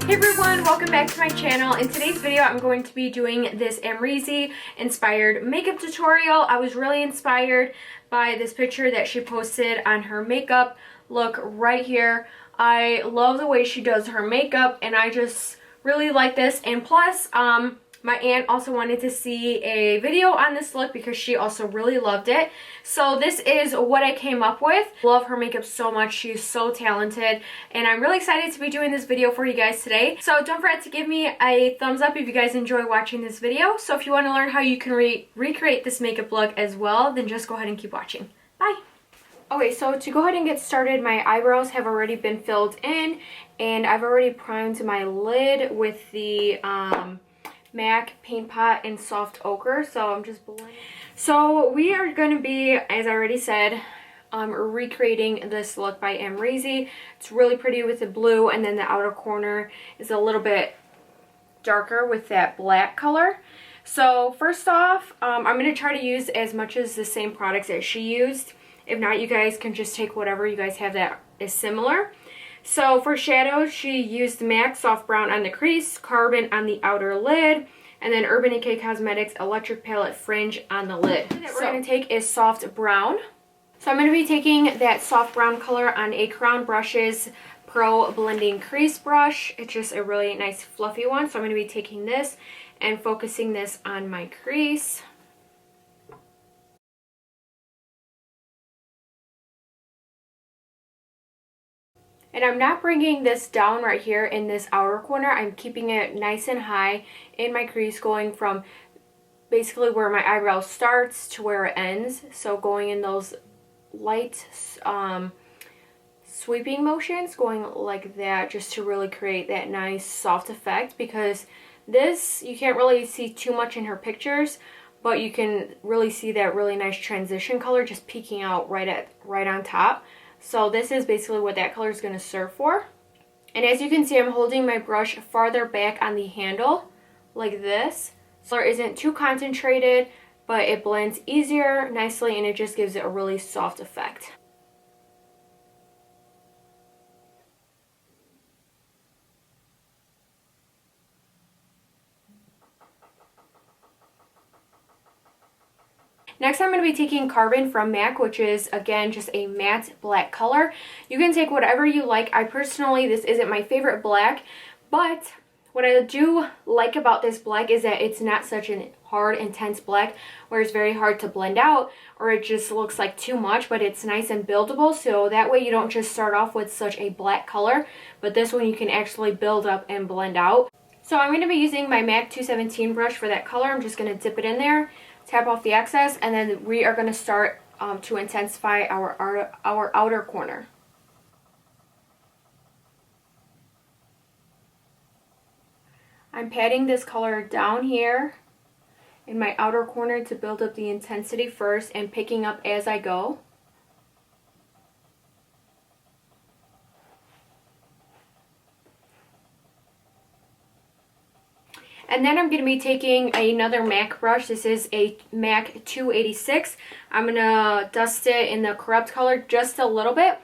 Hey everyone, welcome back to my channel. In today's video, I'm going to be doing this Amrezy inspired makeup tutorial. I was really inspired by this picture that she posted on her makeup look right here. I love the way she does her makeup and I just really like this. And plus, my aunt also wanted to see a video on this look because she also really loved it. So this is what I came up with. Love her makeup so much. She's so talented. And I'm really excited to be doing this video for you guys today. So don't forget to give me a thumbs up if you guys enjoy watching this video. So if you want to learn how you can recreate this makeup look as well, then just go ahead and keep watching. Bye! Okay, so to go ahead and get started, my eyebrows have already been filled in. And I've already primed my lid with the MAC Paint Pot in Soft Ochre, so I'm just blending. So we are going to be, as I already said, recreating this look by Amrezy. It's really pretty with the blue, and then the outer corner is a little bit darker with that black color. So first off, I'm going to try to use as much as the same products that she used. If not, you guys can just take whatever you guys have that is similar. So for shadows, she used MAC Soft Brown on the crease, Carbon on the outer lid, and then Urban Decay Cosmetics Electric Palette Fringe on the lid. What we're going to take is Soft Brown. So I'm going to be taking that soft brown color on a Crown Brushes Pro Blending Crease Brush. It's just a really nice fluffy one. So I'm going to be taking this and focusing this on my crease. And I'm not bringing this down right here in this outer corner. I'm keeping it nice and high in my crease, going from basically where my eyebrow starts to where it ends. So going in those light sweeping motions, going like that, just to really create that nice soft effect. Because this, you can't really see too much in her pictures, but you can really see that really nice transition color just peeking out right on top. So this is basically what that color is going to serve for. And as you can see, I'm holding my brush farther back on the handle like this. So it isn't too concentrated, but it blends easier, nicely, and it just gives it a really soft effect. Next, I'm going to be taking Carbon from MAC, which is, again, just a matte black color. You can take whatever you like. I personally, this isn't my favorite black, but what I do like about this black is that it's not such a hard, intense black where it's very hard to blend out or it just looks like too much, but it's nice and buildable, so that way you don't just start off with such a black color, but this one you can actually build up and blend out. So I'm going to be using my MAC 217 brush for that color. I'm just going to dip it in there, tap off the excess, and then we are going to start to intensify our outer corner. I'm patting this color down here in my outer corner to build up the intensity first and picking up as I go. And then I'm going to be taking another MAC brush. This is a MAC 286. I'm going to dust it in the corrupt color just a little bit.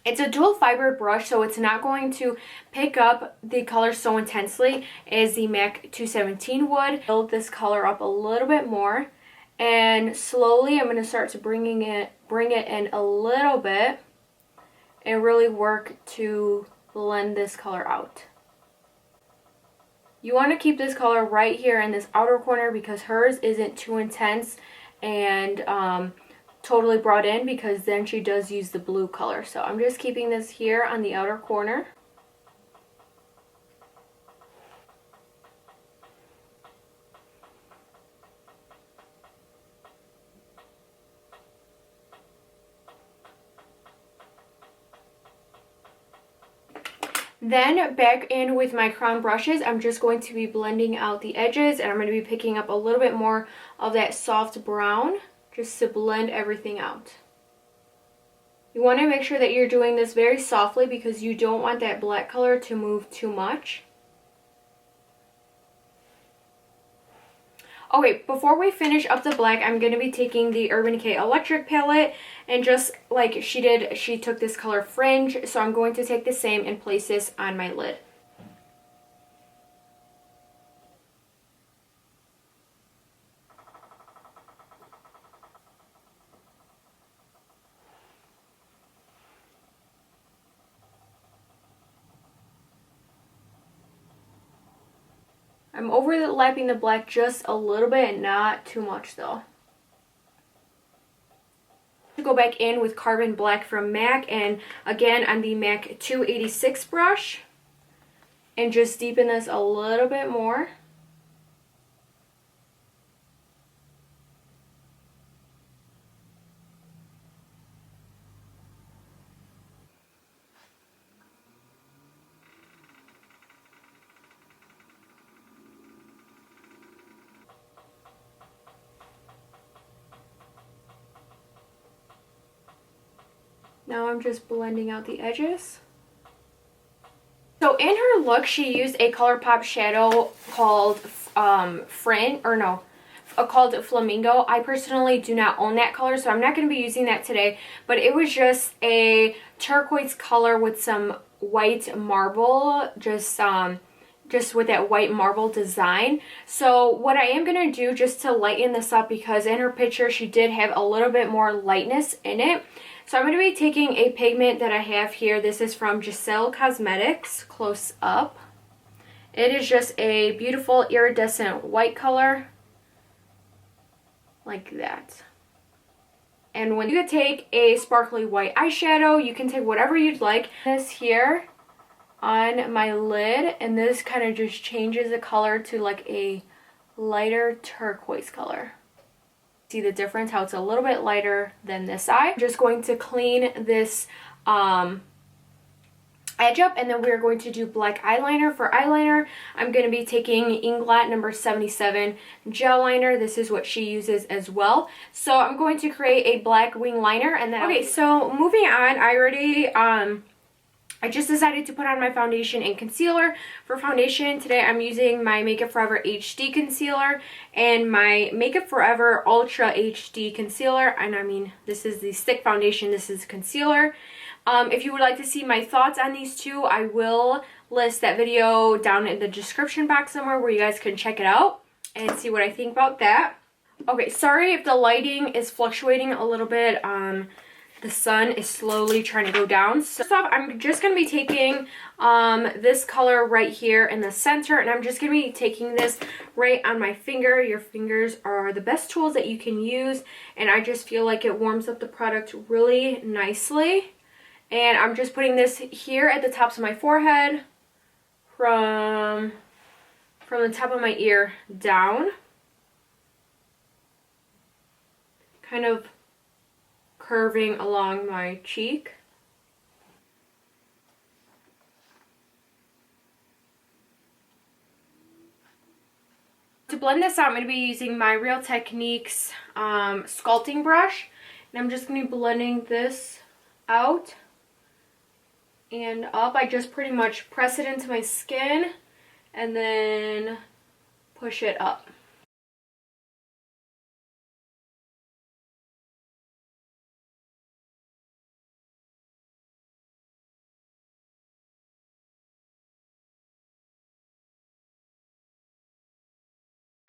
It's a dual fiber brush, so it's not going to pick up the color so intensely as the MAC 217 would. Build this color up a little bit more. And slowly I'm going to start to bring it in a little bit and really work to blend this color out. You want to keep this color right here in this outer corner because hers isn't too intense and totally brought in, because then she does use the blue color. So I'm just keeping this here on the outer corner. Then back in with my Crown brushes, I'm just going to be blending out the edges, and I'm going to be picking up a little bit more of that soft brown just to blend everything out. You want to make sure that you're doing this very softly because you don't want that black color to move too much. Okay, before we finish up the black, I'm going to be taking the Urban Decay Electric Palette, and just like she did, she took this color Fringe, so I'm going to take the same and place this on my lid. I'm overlapping the black just a little bit, not too much though. Go back in with Carbon Black from MAC, and again on the MAC 286 brush, and just deepen this a little bit more. Now I'm just blending out the edges. So in her look, she used a ColourPop shadow called called Flamingo. I personally do not own that color, so I'm not going to be using that today. But it was just a turquoise color with some white marble, just with that white marble design. So what I am going to do just to lighten this up, because in her picture she did have a little bit more lightness in it. So I'm going to be taking a pigment that I have here. This is from Giselle Cosmetics, Close Up. It is just a beautiful iridescent white color, like that. And when you take a sparkly white eyeshadow, you can take whatever you'd like. This here on my lid, and this kind of just changes the color to like a lighter turquoise color. See the difference, how it's a little bit lighter than this eye. I'm just going to clean this edge up, and then we're going to do black eyeliner. For eyeliner, I'm going to be taking Inglot number 77 gel liner. This is what she uses as well. So I'm going to create a black wing liner, and then okay, so moving on, I just decided to put on my foundation and concealer. For foundation, today I'm using my Makeup Forever HD concealer and my Makeup Forever Ultra HD concealer. And I mean, this is the stick foundation, this is concealer. If you would like to see my thoughts on these two, I will list that video down in the description box somewhere where you guys can check it out and see what I think about that. Okay, sorry if the lighting is fluctuating a little bit. The sun is slowly trying to go down. So I'm just going to be taking this color right here in the center, and I'm just going to be taking this right on my finger. Your fingers are the best tools that you can use, and I just feel like it warms up the product really nicely. And I'm just putting this here at the tops of my forehead, from the top of my ear down, kind of curving along my cheek. To blend this out, I'm going to be using my Real Techniques sculpting brush, and I'm just going to be blending this out and up. I just pretty much press it into my skin and then push it up.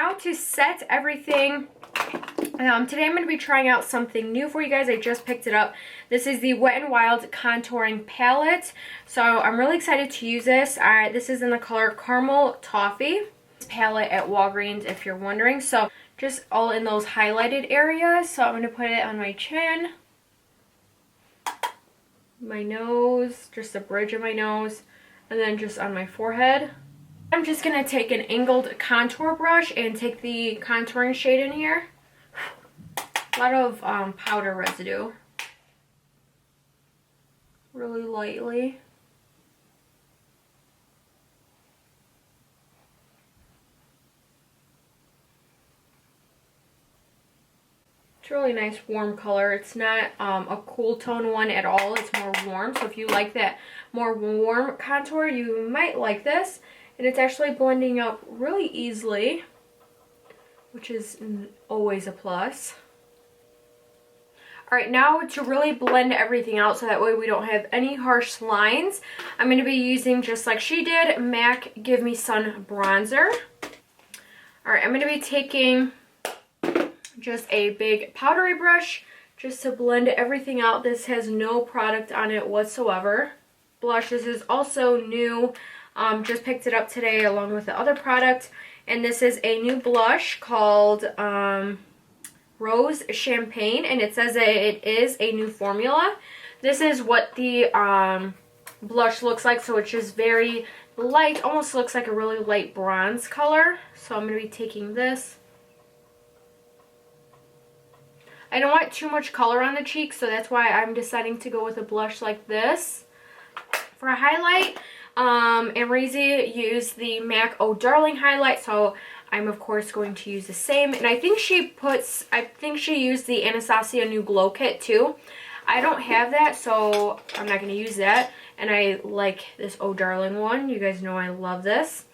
Now to set everything, today I'm going to be trying out something new for you guys. I just picked it up. This is the Wet n Wild Contouring Palette. So I'm really excited to use this. This is in the color Caramel Toffee. This palette at Walgreens, if you're wondering. So just all in those highlighted areas. So I'm going to put it on my chin, my nose, just the bridge of my nose, and then just on my forehead. I'm just going to take an angled contour brush and take the contouring shade in here. A lot of powder residue. Really lightly. It's a really nice warm color. It's not a cool tone one at all. It's more warm. So if you like that more warm contour, you might like this. And it's actually blending out really easily, which is always a plus. Alright, now to really blend everything out so that way we don't have any harsh lines, I'm going to be using, just like she did, MAC Give Me Sun Bronzer. Alright, I'm going to be taking just a big powdery brush just to blend everything out. This has no product on it whatsoever. Blush, this is also new. Just picked it up today along with the other product, And this is a new blush called Rose Champagne, and it says that it is a new formula. This is what the blush looks like, so it's just very light, almost looks like a really light bronze color. So I'm going to be taking this. I don't want too much color on the cheeks, so that's why I'm deciding to go with a blush like this. For a highlight, Amrezy used the MAC Oh Darling highlight, so I'm of course going to use the same. And I think she used the Anastasia New Glow Kit too. I don't have that, so I'm not going to use that. And I like this Oh Darling one. You guys know I love this.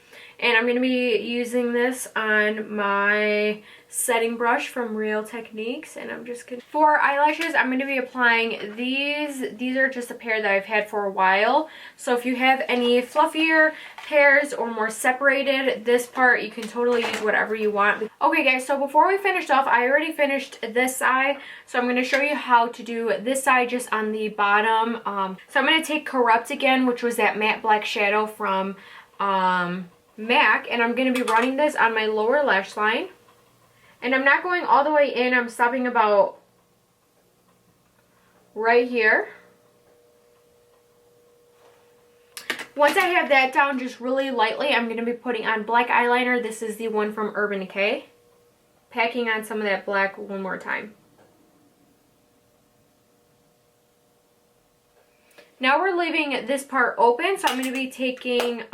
And I'm going to be using this on my setting brush from Real Techniques. And I'm just going to... For eyelashes, I'm going to be applying these. These are just a pair that I've had for a while. So if you have any fluffier pairs or more separated, this part, you can totally use whatever you want. Okay guys, so before we finished off, I already finished this side. So I'm going to show you how to do this side just on the bottom. So I'm going to take Corrupt again, which was that matte black shadow from... MAC, and I'm going to be running this on my lower lash line, and I'm not going all the way in. I'm stopping about right here. Once I have that down just really lightly, I'm going to be putting on black eyeliner. This is the one from Urban Decay. Packing on some of that black one more time. Now we're leaving this part open, so I'm going to be taking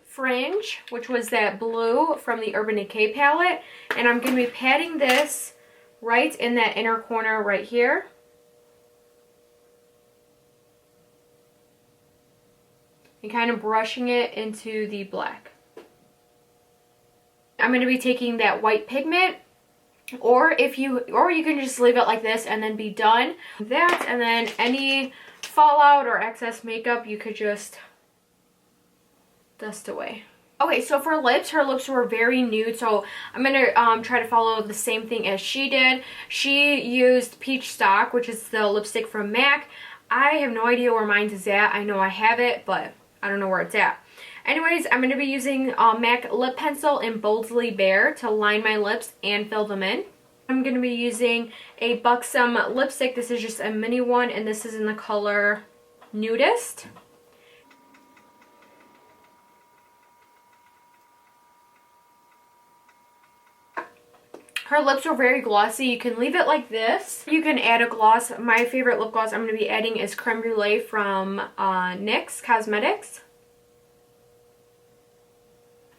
Fringe, which was that blue from the Urban Decay palette, and I'm going to be patting this right in that inner corner right here. And kind of brushing it into the black. I'm going to be taking that white pigment, or you can just leave it like this and then be done. That, and then any fallout or excess makeup you could just dust away. Okay, so for lips, her lips were very nude, so I'm going to try to follow the same thing as she did. She used Peach Stock, which is the lipstick from MAC. I have no idea where mine is at. I know I have it, but I don't know where it's at. Anyways, I'm going to be using MAC Lip Pencil in Boldly Bare to line my lips and fill them in. I'm going to be using a Buxom lipstick. This is just a mini one, and this is in the color Nudist. Her lips are very glossy. You can leave it like this. You can add a gloss. My favorite lip gloss I'm going to be adding is Creme Brulee from NYX Cosmetics.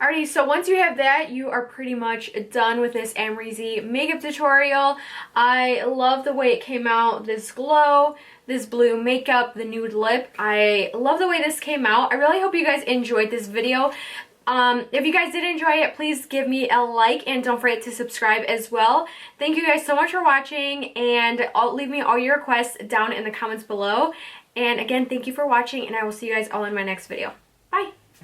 Alrighty, so once you have that, you are pretty much done with this Amrezy makeup tutorial. I love the way it came out. This glow, this blue makeup, the nude lip. I love the way this came out. I really hope you guys enjoyed this video. If you guys did enjoy it, please give me a like and don't forget to subscribe as well. Thank you guys so much for watching, and leave me all your requests down in the comments below. And again, thank you for watching, and I will see you guys all in my next video.